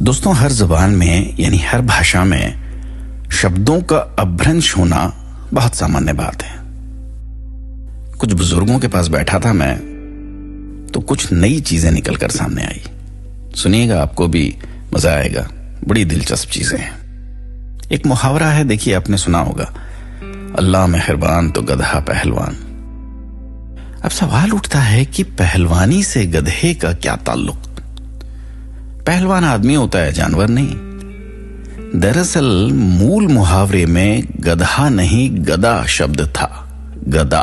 दोस्तों, हर जबान में यानी हर भाषा में शब्दों का अपभ्रंश होना बहुत सामान्य बात है। कुछ बुजुर्गों के पास बैठा था मैं, तो कुछ नई चीजें निकलकर सामने आई। सुनिएगा, आपको भी मजा आएगा। बड़ी दिलचस्प चीजें हैं। एक मुहावरा है, देखिए आपने सुना होगा, अल्लाह मेहरबान तो गधा पहलवान। अब सवाल उठता है कि पहलवानी से गधे का क्या ताल्लुक? पहलवान आदमी होता है, जानवर नहीं। दरअसल मूल मुहावरे में गधा नहीं गदा शब्द था। गदा,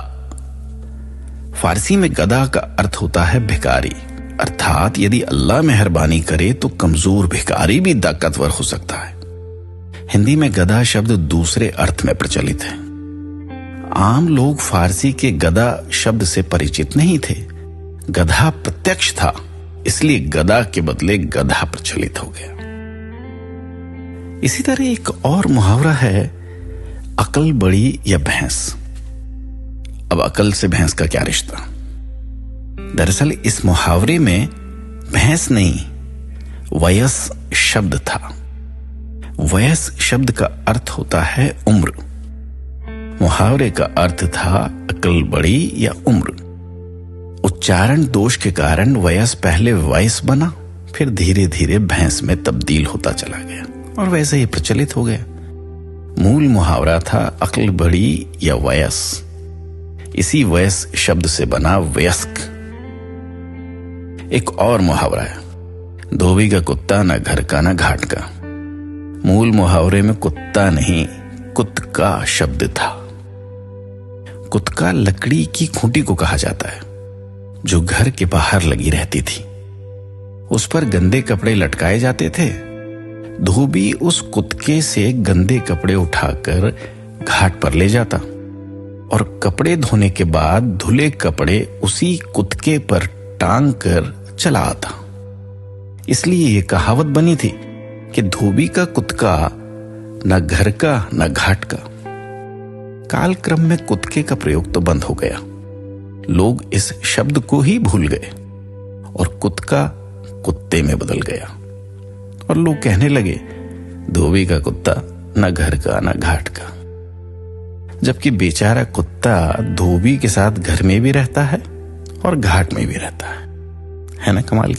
फारसी में गदा का अर्थ होता है भिखारी, अर्थात यदि अल्लाह मेहरबानी करे तो कमजोर भिखारी भी ताकतवर हो सकता है। हिंदी में गधा शब्द दूसरे अर्थ में प्रचलित है। आम लोग फारसी के गदा शब्द से परिचित नहीं थे। गधा प्रत्यक्ष था, इसलिए गदा के बदले गधा प्रचलित हो गया। इसी तरह एक और मुहावरा है, अकल बड़ी या भैंस। अब अकल से भैंस का क्या रिश्ता? दरअसल इस मुहावरे में भैंस नहीं, वयस शब्द था। वयस शब्द का अर्थ होता है उम्र। मुहावरे का अर्थ था अकल बड़ी या उम्र। उच्चारण दोष के कारण वयस पहले वयस बना, फिर धीरे धीरे भैंस में तब्दील होता चला गया और वैसे ही प्रचलित हो गया। मूल मुहावरा था अकल बड़ी या वयस। इसी वयस शब्द से बना वयस्क। एक और मुहावरा है, धोबी का कुत्ता न घर का न घाट का। मूल मुहावरे में कुत्ता नहीं, कुत्का शब्द था। कुत्का लकड़ी की खूंटी को कहा जाता है, जो घर के बाहर लगी रहती थी। उस पर गंदे कपड़े लटकाए जाते थे। धोबी उस कुत्के से गंदे कपड़े उठाकर घाट पर ले जाता और कपड़े धोने के बाद धुले कपड़े उसी कुत्के पर टांग कर चला आता। इसलिए ये कहावत बनी थी कि धोबी का कुत्का न घर का न घाट का। कालक्रम में कुत्के का प्रयोग तो बंद हो गया। लोग इस शब्द को ही भूल गए और कुत्का कुत्ते में बदल गया और लोग कहने लगे, धोबी का कुत्ता न घर का न घाट का। जबकि बेचारा कुत्ता धोबी के साथ घर में भी रहता है और घाट में भी रहता है ना? कमाल की